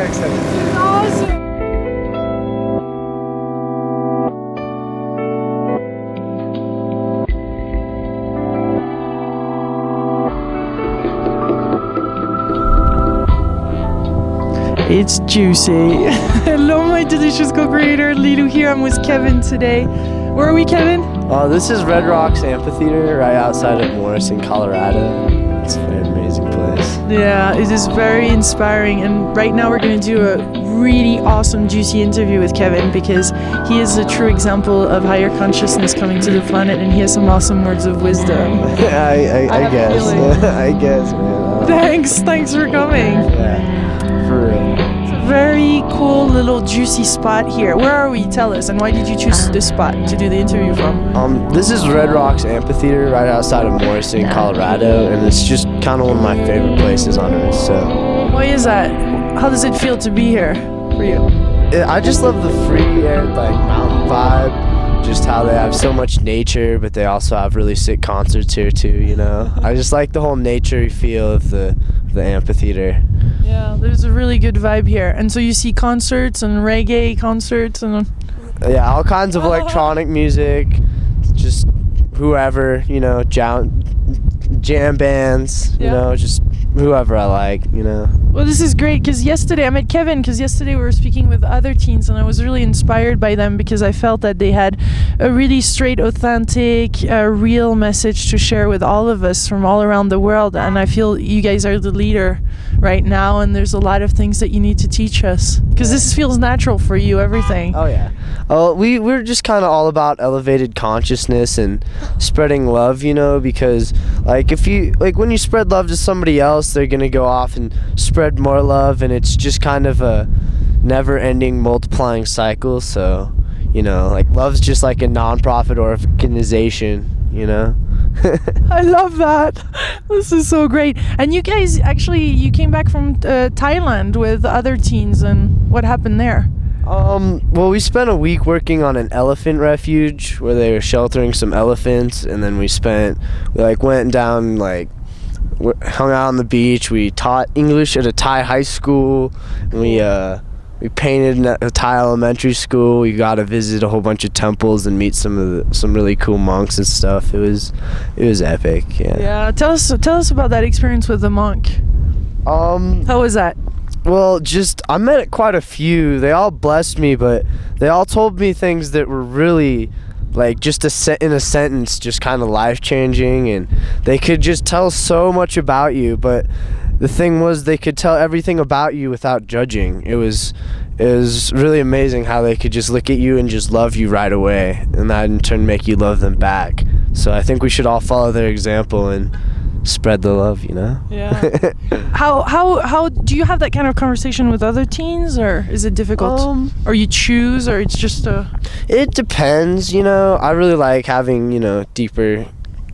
excited. Awesome. It's juicy. Hello, my delicious co-creator, Lilu here. I'm with Kevin today. Where are we, Kevin? This is Red Rocks Amphitheater right outside of Morrison, Colorado. It's a very amazing place. Yeah, it is very inspiring. And right now we're going to do a really awesome, juicy interview with Kevin because he is a true example of higher consciousness coming to the planet, and he has some awesome words of wisdom. I guess. I guess, man. Thanks for coming. Yeah, for real. It's a very cool little juicy spot here. Where are we? Tell us. And why did you choose this spot to do the interview from? This is Red Rocks Amphitheater right outside of Morrison, Colorado, and it's just kind of one of my favorite places on earth. So, why is that? How does it feel to be here for you? I just love the free air, like mountain vibe. Just how they have so much nature, but they also have really sick concerts here too. You know, I just like the whole nature feel of the amphitheater. Yeah, there's a really good vibe here. And so you see concerts and reggae concerts and... Yeah, all kinds of electronic music, just whoever, you know, jam bands, you know, just whoever I like, you know. Well, this is great because yesterday I met Kevin because yesterday we were speaking with other teens and I was really inspired by them because I felt that they had a really straight, authentic, real message to share with all of us from all around the world. And I feel you guys are the leader right now, and there's a lot of things that you need to teach us because this feels natural for you, everything. Oh yeah. We're just kind of all about elevated consciousness and spreading love, you know, because like when you spread love to somebody else, they're gonna go off and spread more love, and it's just kind of a never-ending multiplying cycle. So, you know, like love's just like a non-profit organization, you know. I love that. This is so great. And you guys you came back from Thailand with other teens, and what happened there? Well, we spent a week working on an elephant refuge where they were sheltering some elephants, and then we went down, like, hung out on the beach. We taught English at a Thai high school, and we painted at a Thai elementary school. We got to visit a whole bunch of temples and meet some really cool monks and stuff. It was epic. Yeah. Yeah. Tell us about that experience with the monk. How was that? Well, I met quite a few. They all blessed me, but they all told me things that were really, like, just in a sentence, just kind of life-changing, and they could just tell so much about you, but the thing was they could tell everything about you without judging. It was really amazing how they could just look at you and just love you right away, and that in turn make you love them back. So I think we should all follow their example and spread the love, you know? Yeah. How do you have that kind of conversation with other teens, or is it difficult? Or you choose, or it's just It depends, you know. I really like having, you know, deeper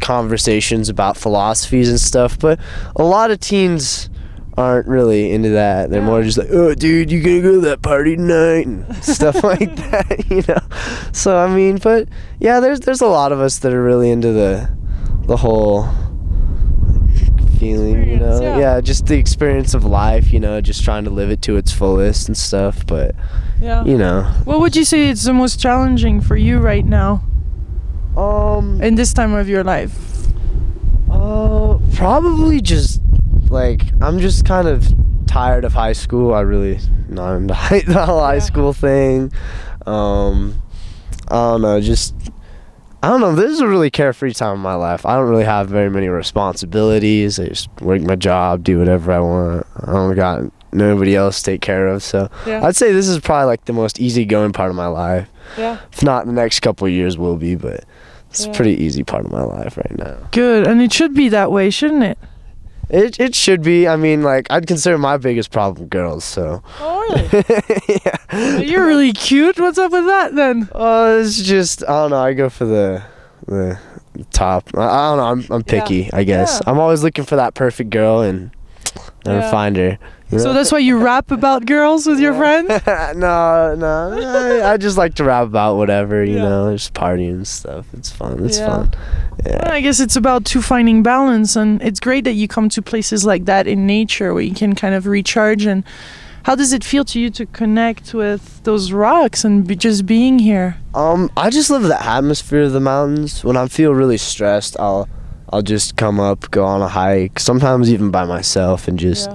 conversations about philosophies and stuff, but a lot of teens aren't really into that. They're more just like, oh, dude, you gonna go to that party tonight and stuff like that, you know. So I mean, but yeah, there's a lot of us that are really into the whole feeling, you know. Yeah, just the experience of life, you know, just trying to live it to its fullest and stuff. But you know, what would you say is the most challenging for you right now? In this time of your life? Probably just, like, I'm just kind of tired of high school. I really not into the whole high school thing. I don't know, this is a really carefree time in my life. I don't really have very many responsibilities. I just work my job, do whatever I want. I don't got nobody else to take care of. So I'd say this is probably like the most easygoing part of my life. Yeah. If not, the next couple of years will be, but it's a pretty easy part of my life right now. Good, and it should be that way, shouldn't it? It should be. I mean, like, I'd consider my biggest problem girls, so. Oh, really? Yeah. Well, you're really cute. What's up with that, then? It's just, I don't know, I go for the top. I don't know, I'm picky, I guess. I'm always looking for that perfect girl and never find her. You know? So that's why you rap about girls with your friends? No. I just like to rap about whatever, you know, just partying and stuff. It's fun. It's fun. Yeah. Well, I guess it's about finding balance, and it's great that you come to places like that in nature where you can kind of recharge and How does it feel to you to connect with those rocks and just being here? I just love the atmosphere of the mountains. When I feel really stressed, I'll just come up, go on a hike, sometimes even by myself, and just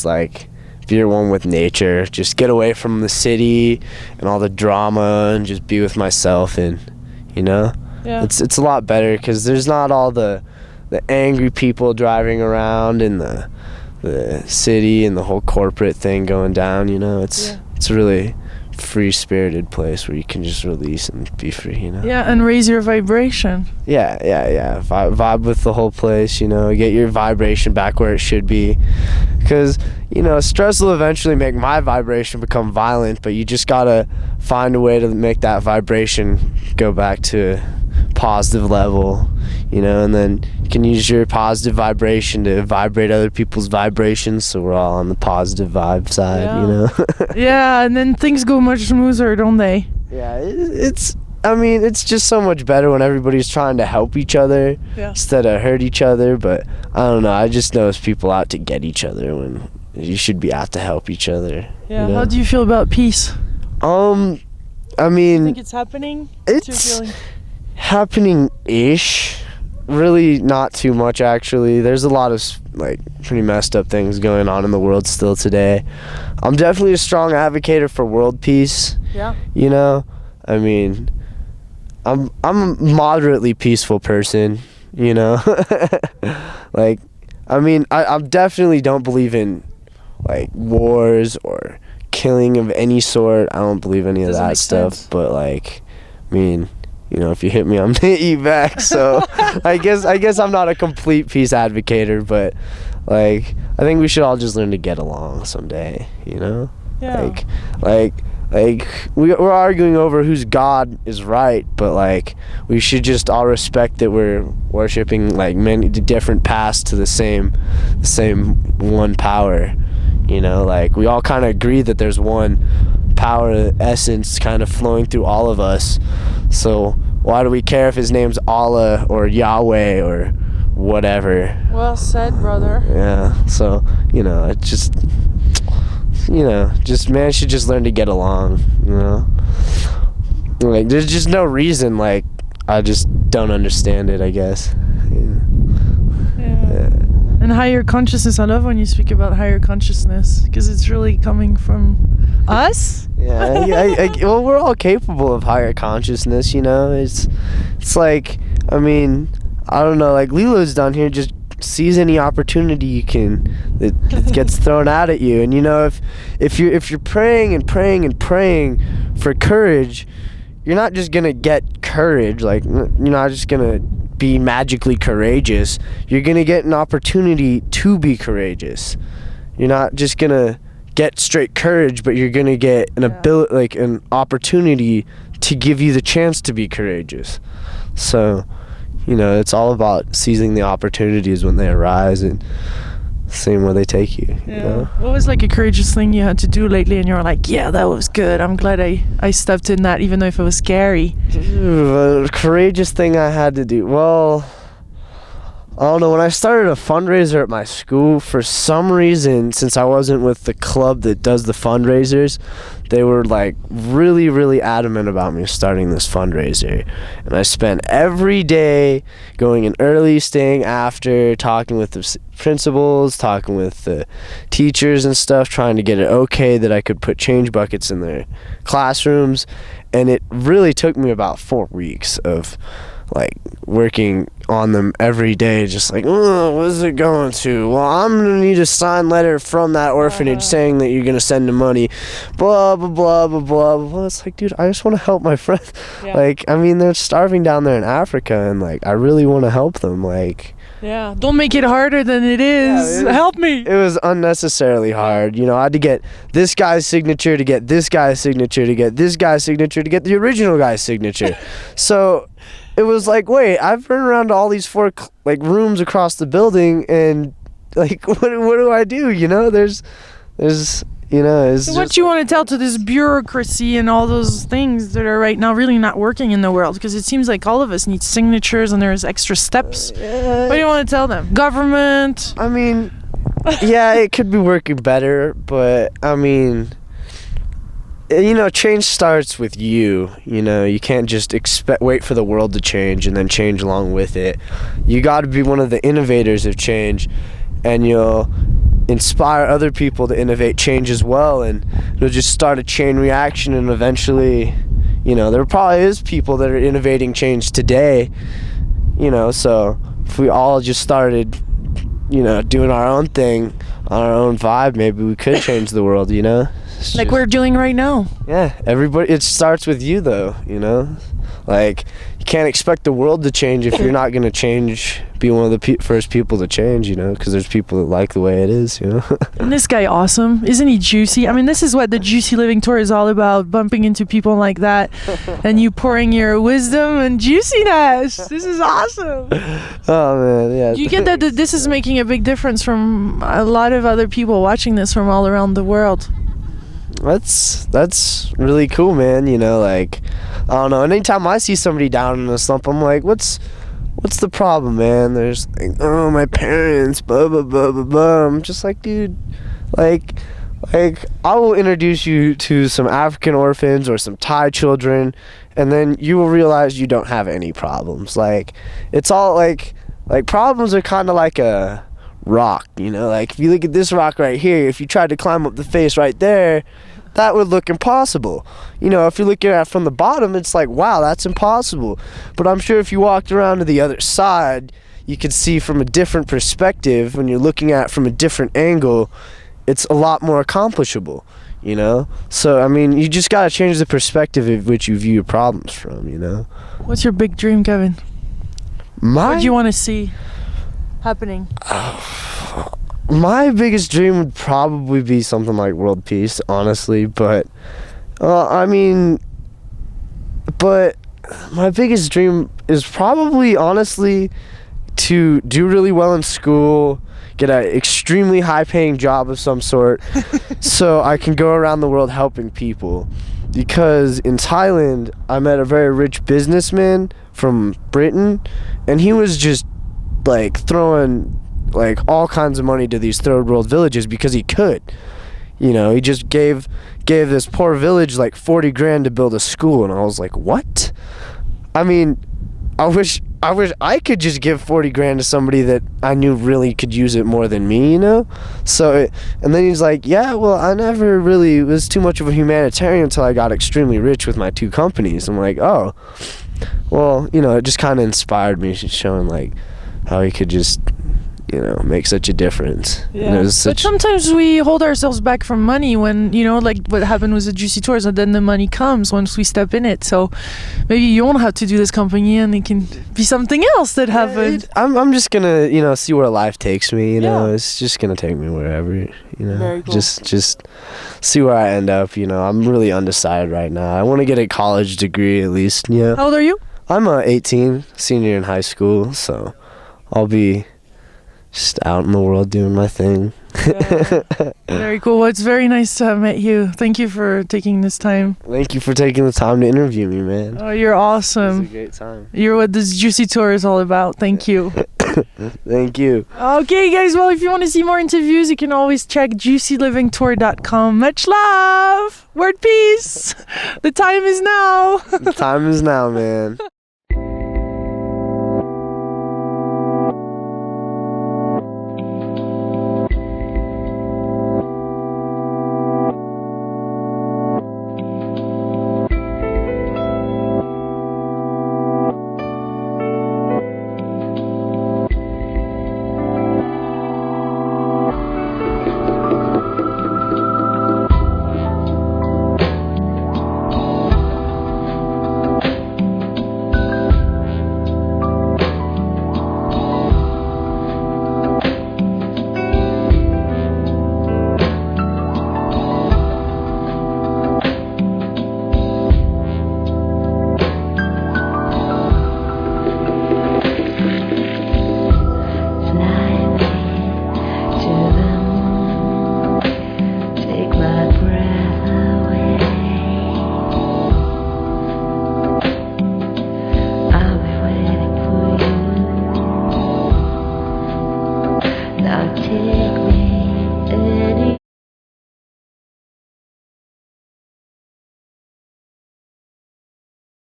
like be one with nature, just get away from the city and all the drama and just be with myself. And it's a lot better because there's not all the angry people driving around in the city and the whole corporate thing going down. It's a really free-spirited place where you can just release and be free. And raise your vibration. Vibe with the whole place. Get your vibration back where it should be, because stress will eventually make my vibration become violent, but you just gotta find a way to make that vibration go back to a positive level, and then you can use your positive vibration to vibrate other people's vibrations, so we're all on the positive vibe side. And then things go much smoother, don't they? It's just so much better when everybody's trying to help each other instead of hurt each other. But I don't know, I just know it's people out to get each other when you should be out to help each other. How do you feel about peace? You think it's happening? It's happening-ish. Really not too much, actually. There's a lot of pretty messed up things going on in the world still today. I'm definitely a strong advocate for world peace. I'm a moderately peaceful person, I definitely don't believe in wars or killing of any sort. I don't believe any of that stuff. Sense. But if you hit me, I'm gonna hit you back. So I guess I'm not a complete peace advocator, but I think we should all just learn to get along someday. We're arguing over whose God is right, but we should just all respect that we're worshiping many different paths to the same one power. We all kind of agree that there's one power essence kind of flowing through all of us. So why do we care if his name's Allah or Yahweh or whatever? Well said, brother. Yeah. So it just. Man should just learn to get along, there's just no reason, I just don't understand it, I guess. And higher consciousness, I love when you speak about higher consciousness, because it's really coming from us. Well, we're all capable of higher consciousness, it's I don't know, Lilo's down here just sees any opportunity that gets thrown out at you, and if you're praying and praying and praying for courage, you're not just gonna get courage. You're not just gonna be magically courageous. You're gonna get an opportunity to be courageous. You're not just gonna get straight courage, but you're gonna get an ability, an opportunity to give you the chance to be courageous. So it's all about seizing the opportunities when they arise and seeing where they take you. What was a courageous thing you had to do lately and you were that was good, I'm glad I stepped in that, even though if it was scary? A courageous thing I had to do, well, I don't know, when I started a fundraiser at my school, for some reason, since I wasn't with the club that does the fundraisers, they were really, really adamant about me starting this fundraiser. And I spent every day going in early, staying after, talking with the principals, talking with the teachers and stuff, trying to get it okay that I could put change buckets in their classrooms. And it really took me about 4 weeks of working on them every day, just what is it going to? Well, I'm gonna need a signed letter from that orphanage saying that you're gonna send them money, blah blah blah blah blah blah. It's dude, I just want to help my friends. They're starving down there in Africa, and I really want to help them. Don't make it harder than it is. Help me. It was unnecessarily hard. I had to get this guy's signature to get this guy's signature to get this guy's signature to get the original guy's signature. So it was wait, I've run around to all these 4 rooms across the building, and what do I do? There's it's so what you want to tell to this bureaucracy and all those things that are right now really not working in the world, because it seems like all of us need signatures and there's extra steps. What do you want to tell them? Government? Yeah, it could be working better, but I mean, change starts with you. You can't just wait for the world to change and then change along with it. You got to be one of the innovators of change, and you'll inspire other people to innovate change as well, and it'll just start a chain reaction, and eventually, there probably is people that are innovating change today, so if we all just started, doing our own thing on our own vibe, maybe we could change the world, Like we're doing right now. Yeah, everybody, it starts with you though, like you can't expect the world to change if you're not going to change, be one of the first people to change, because there's people that like the way it is. Isn't this guy awesome? Isn't he juicy? I mean, this is what the Juicy Living Tour is all about, bumping into people like that and you pouring your wisdom and juiciness. This is awesome. Oh man, yeah. You get that this is making a big difference from a lot of other people watching this from all around the world. That's really cool, man. Like, I don't know, anytime I see somebody down in a slump, I'm like, what's the problem, man? There's like, oh, my parents, blah blah blah blah blah. I'm just like, dude, like I will introduce you to some African orphans or some Thai children, and then you will realize you don't have any problems. Like, it's all like problems are kind of like a rock, like if you look at this rock right here, if you tried to climb up the face right there, that would look impossible. If you're looking at it from the bottom, it's like, wow, that's impossible. But I'm sure if you walked around to the other side, you could see from a different perspective. When you're looking at it from a different angle, it's a lot more accomplishable, so I mean, you just got to change the perspective of which you view your problems from. What's your big dream, Kevin? What do you want to see happening? My biggest dream would probably be something like world peace, honestly, but my biggest dream is probably, honestly, to do really well in school, get an extremely high-paying job of some sort, so I can go around the world helping people. Because in Thailand, I met a very rich businessman from Britain, and he was just like throwing like all kinds of money to these third world villages because he could. He just gave this poor village like 40 grand to build a school, and I was like, what? I mean, I wish I could just give 40 grand to somebody that I knew really could use it more than me, So, and then he's like, yeah, well, I never really was too much of a humanitarian until I got extremely rich with my 2 companies. I'm like, oh, well, it just kind of inspired me, showing like how he could just, make such a difference. Yeah. But sometimes we hold ourselves back from money when, like what happened with the Juicy Tours, and then the money comes once we step in it. So maybe you won't have to do this company and it can be something else that happened. I'm just gonna, see where life takes me, It's just gonna take me wherever, Very cool. Just see where I end up, I'm really undecided right now. I want to get a college degree at least, How old are you? I'm 18, senior in high school, so I'll be just out in the world doing my thing. Yeah. Very cool. Well, it's very nice to have met you. Thank you for taking this time. Thank you for taking the time to interview me, man. Oh, you're awesome. It was a great time. You're what this Juicy Tour is all about. Thank you. Thank you. Okay, guys. Well, if you want to see more interviews, you can always check juicylivingtour.com. Much love. Word peace. The time is now. The time is now, man. Now take me day.